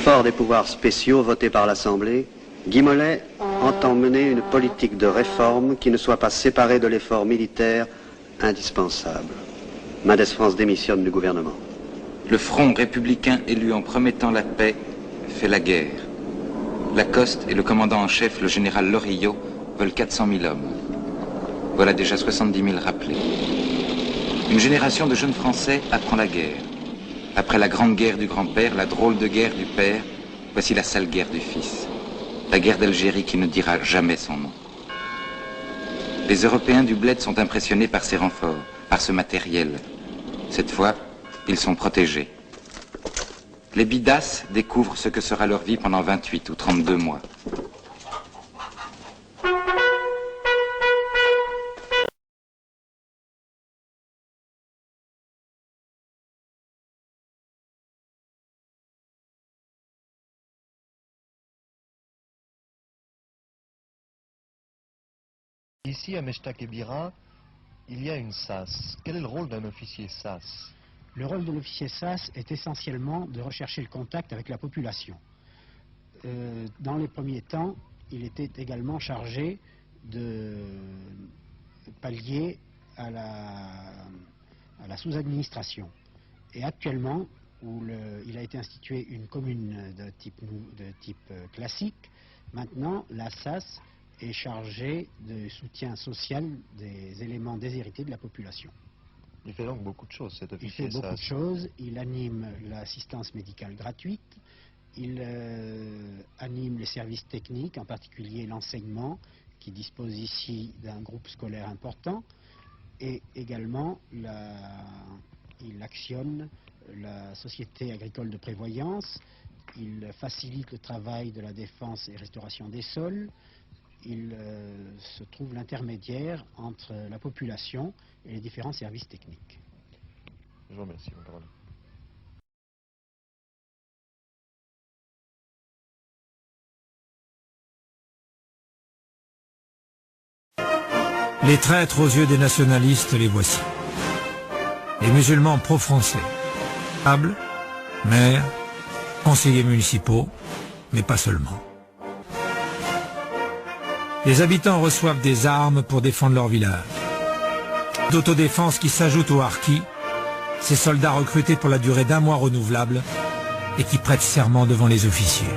Fort des pouvoirs spéciaux votés par l'Assemblée, Guy Mollet entend mener une politique de réforme qui ne soit pas séparée de l'effort militaire indispensable. Mendès France démissionne du gouvernement. Le front républicain élu en promettant la paix fait la guerre. Lacoste et le commandant en chef, le général Lorillot, veulent 400 000 hommes. Voilà déjà 70 000 rappelés. Une génération de jeunes Français apprend la guerre. Après la grande guerre du grand-père, la drôle de guerre du père, voici la sale guerre du fils. La guerre d'Algérie qui ne dira jamais son nom. Les Européens du bled sont impressionnés par ces renforts, par ce matériel. Cette fois, ils sont protégés. Les bidasses découvrent ce que sera leur vie pendant 28 ou 32 mois. Ici, à Meshtak et Bira, il y a une SAS. Quel est le rôle d'un officier SAS? Le rôle de l'officier SAS est essentiellement de rechercher le contact avec la population. Dans les premiers temps, il était également chargé de pallier à la sous-administration. Et actuellement, où il a été institué une commune de type classique, maintenant la SAS est chargée de soutien social des éléments déshérités de la population. Il fait donc beaucoup de choses, cet officier SAS. Il fait beaucoup de choses. Il anime l'assistance médicale gratuite, il anime les services techniques, en particulier l'enseignement, qui dispose ici d'un groupe scolaire important, et également il actionne la Société agricole de prévoyance, il facilite le travail de la défense et restauration des sols. Il se trouve l'intermédiaire entre la population et les différents services techniques. Je vous remercie, mon parole. Les traîtres aux yeux des nationalistes, les voici. Les musulmans pro-français, notables, maires, conseillers municipaux, mais pas seulement. Les habitants reçoivent des armes pour défendre leur village. D'autodéfense qui s'ajoute aux harkis, ces soldats recrutés pour la durée d'1 mois renouvelable et qui prêtent serment devant les officiers.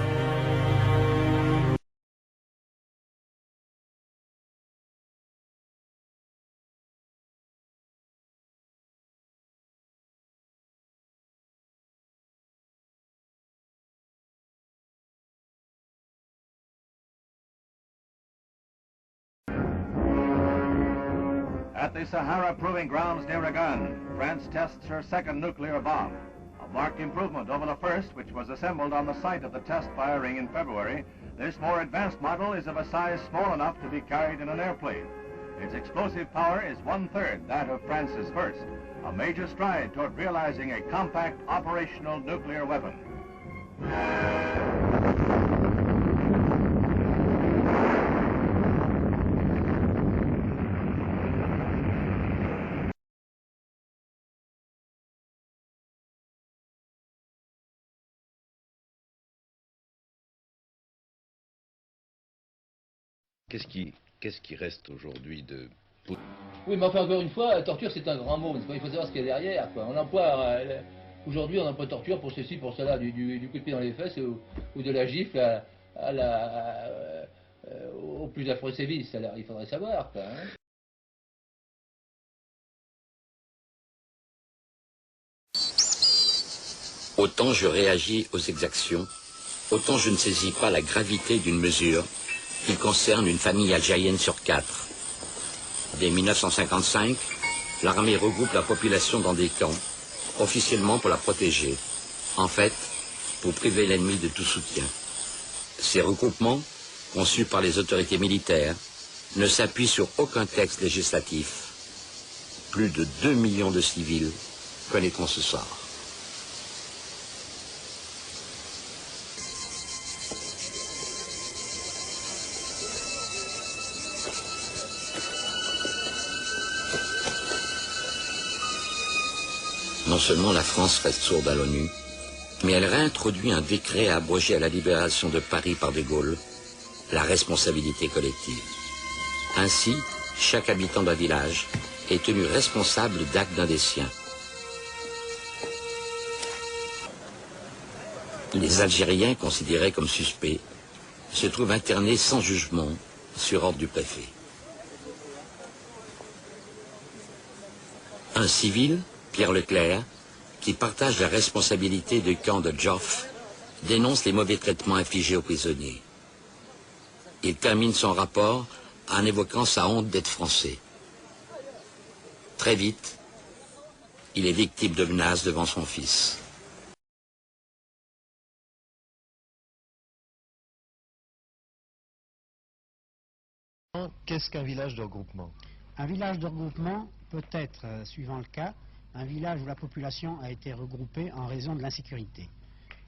At the Sahara Proving Grounds near Ragan, France tests her second nuclear bomb. A marked improvement over the first, which was assembled on the site of the test firing in February. This more advanced model is of a size small enough to be carried in an airplane. Its explosive power is 1/3 that of France's first, a major stride toward realizing a compact operational nuclear weapon. Qu'est-ce qui reste aujourd'hui de... Oui, mais enfin, encore une fois, torture, c'est un grand mot. Il faut savoir ce qu'il y a derrière, quoi. On emploie, aujourd'hui, on emploie torture pour ceci, pour cela, du coup de pied dans les fesses ou de la gifle au plus affreux sévices. Alors, il faudrait savoir, quoi. Hein. Autant je réagis aux exactions, autant je ne saisis pas la gravité d'une mesure qui concerne une famille algérienne sur 4. Dès 1955, l'armée regroupe la population dans des camps, officiellement pour la protéger, en fait, pour priver l'ennemi de tout soutien. Ces regroupements, conçus par les autorités militaires, ne s'appuient sur aucun texte législatif. Plus de 2 millions de civils connaîtront ce sort. Non seulement la France reste sourde à l'ONU, mais elle réintroduit un décret à abroger à la libération de Paris par de Gaulle la responsabilité collective. Ainsi, chaque habitant d'un village est tenu responsable d'actes d'un des siens. Les Algériens, considérés comme suspects, se trouvent internés sans jugement sur ordre du préfet. Un civil, Pierre Leclerc, qui partage la responsabilité du camp de Joffre, dénonce les mauvais traitements infligés aux prisonniers. Il termine son rapport en évoquant sa honte d'être français. Très vite, il est victime de menaces devant son fils. Qu'est-ce qu'un village de regroupement? Un village de regroupement peut être, suivant le cas, un village où la population a été regroupée en raison de l'insécurité.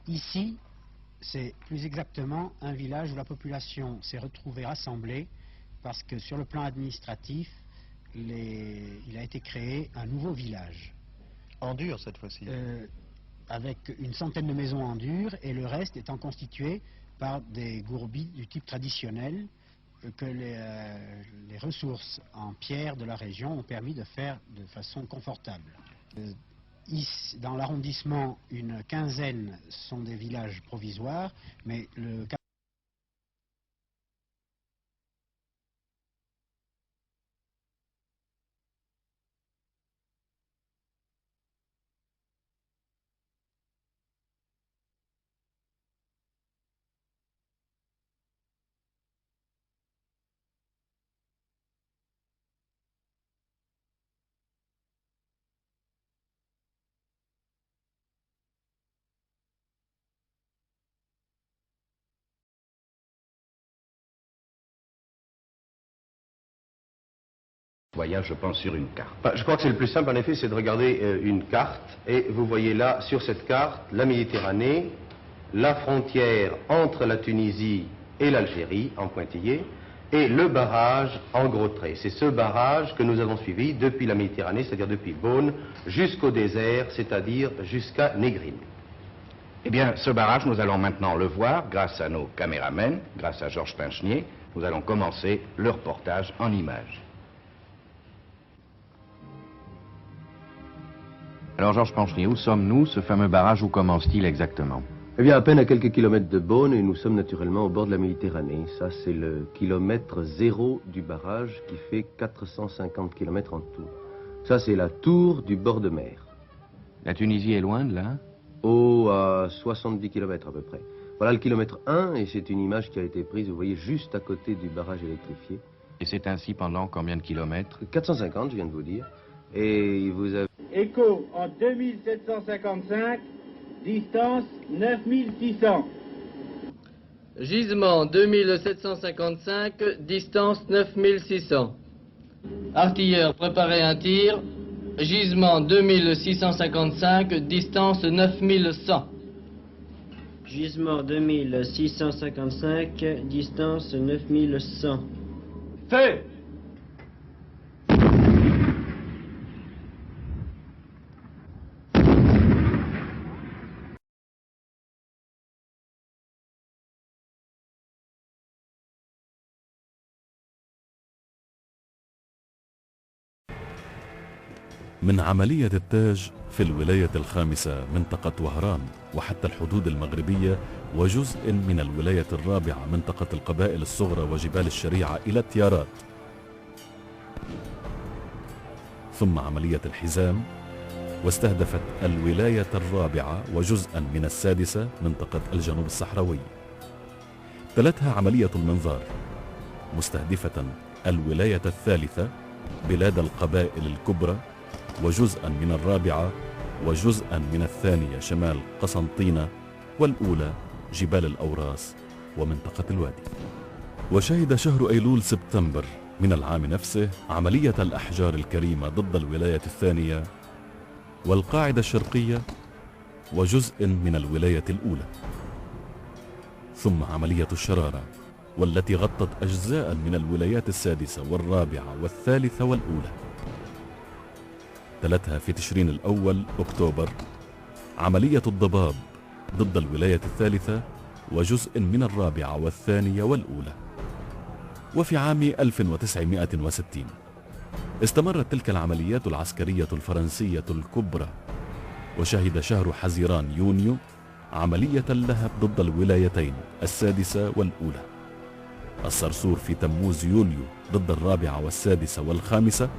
Ici, c'est plus exactement un village où la population s'est retrouvée rassemblée parce que sur le plan administratif, il a été créé un nouveau village. En dur cette fois-ci? Avec une centaine de maisons en dur et le reste étant constitué par des gourbis du type traditionnel que les ressources en pierre de la région ont permis de faire de façon confortable. Ici, dans l'arrondissement, une quinzaine sont des villages provisoires, mais le voyage, je pense, sur une carte. Je crois que c'est le plus simple, en effet, c'est de regarder une carte. Et vous voyez là, sur cette carte, la Méditerranée, la frontière entre la Tunisie et l'Algérie, en pointillé, et le barrage en gros traits. C'est ce barrage que nous avons suivi depuis la Méditerranée, c'est-à-dire depuis Beaune, jusqu'au désert, c'est-à-dire jusqu'à Négrine. Eh bien, ce barrage, nous allons maintenant le voir grâce à nos caméramens, grâce à Georges Pinchenier. Nous allons commencer le reportage en images. Alors, Georges Pinchenier, où sommes-nous? Ce fameux barrage, où commence-t-il exactement? Eh bien, à peine à quelques kilomètres de Beaune, et nous sommes naturellement au bord de la Méditerranée. Ça, c'est le kilomètre zéro du barrage qui fait 450 kilomètres en tout. Ça, c'est la tour du bord de mer. La Tunisie est loin de là? Oh, à 70 kilomètres à peu près. Voilà le kilomètre 1, et c'est une image qui a été prise, vous voyez, juste à côté du barrage électrifié. Et c'est ainsi pendant combien de kilomètres? 450, je viens de vous dire. Et vous avez... Écho en 2755, distance 9600. Gisement 2755, distance 9600. Artilleur, préparez un tir. Gisement 2655, distance 9100. Gisement 2655, distance 9100. Feu! من عملية التاج في الولاية الخامسة منطقة وهران وحتى الحدود المغربية وجزء من الولاية الرابعة منطقة القبائل الصغرى وجبال الشريعة إلى التيارات، ثم عملية الحزام واستهدفت الولاية الرابعة وجزءا من السادسة منطقة الجنوب الصحراوي. تلتها عملية المنظار مستهدفة الولاية الثالثة بلاد القبائل الكبرى وجزءا من الرابعة وجزءا من الثانية شمال قسنطينة والأولى جبال الأوراس ومنطقة الوادي. وشهد شهر أيلول سبتمبر من العام نفسه عملية الأحجار الكريمة ضد الولاية الثانية والقاعدة الشرقية وجزء من الولاية الأولى، ثم عملية الشرارة والتي غطت أجزاء من الولايات السادسة والرابعة والثالثة والأولى. تلتها في تشرين الأول أكتوبر عملية الضباب ضد الولاية الثالثة وجزء من الرابعة والثانية والأولى. وفي عام 1960 استمرت تلك العمليات العسكرية الفرنسية الكبرى، وشهد شهر حزيران يونيو عملية اللهب ضد الولايتين السادسة والأولى، الصرصور في تموز يوليو ضد الرابعة والسادسة والخامسة،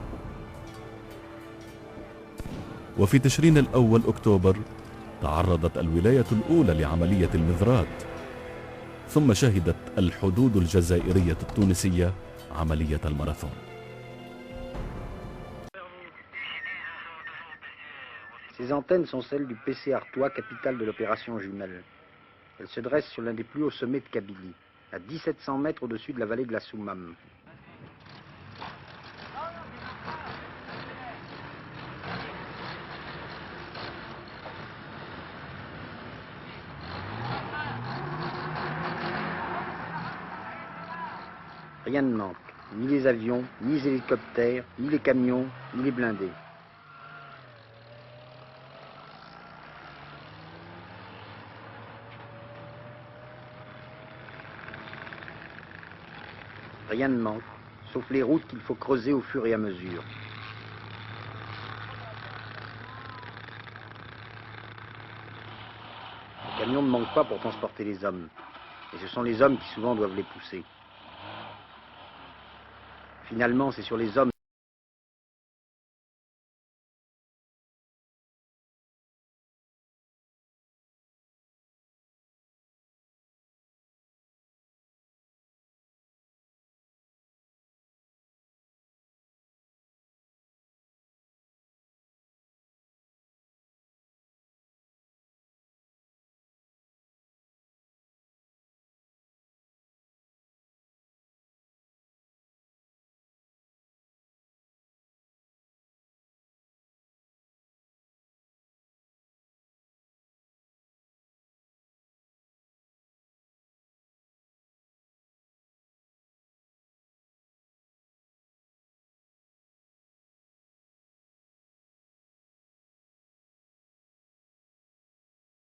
وفي تشرين الأول أكتوبر تعرضت الولاية الأولى لعملية المذرات، ثم شهدت الحدود الجزائرية التونسية عملية الماراثون. Ces antennes sont celles du PC Artois, capitale de l'opération Jumelle. Elles se dressent sur l'un des plus hauts sommets de Kabylie, à 1700 mètres au-dessus de la vallée de la Soumam. Rien ne manque, ni les avions, ni les hélicoptères, ni les camions, ni les blindés. Rien ne manque, sauf les routes qu'il faut creuser au fur et à mesure. Les camions ne manquent pas pour transporter les hommes, et ce sont les hommes qui souvent doivent les pousser. Finalement, c'est sur les hommes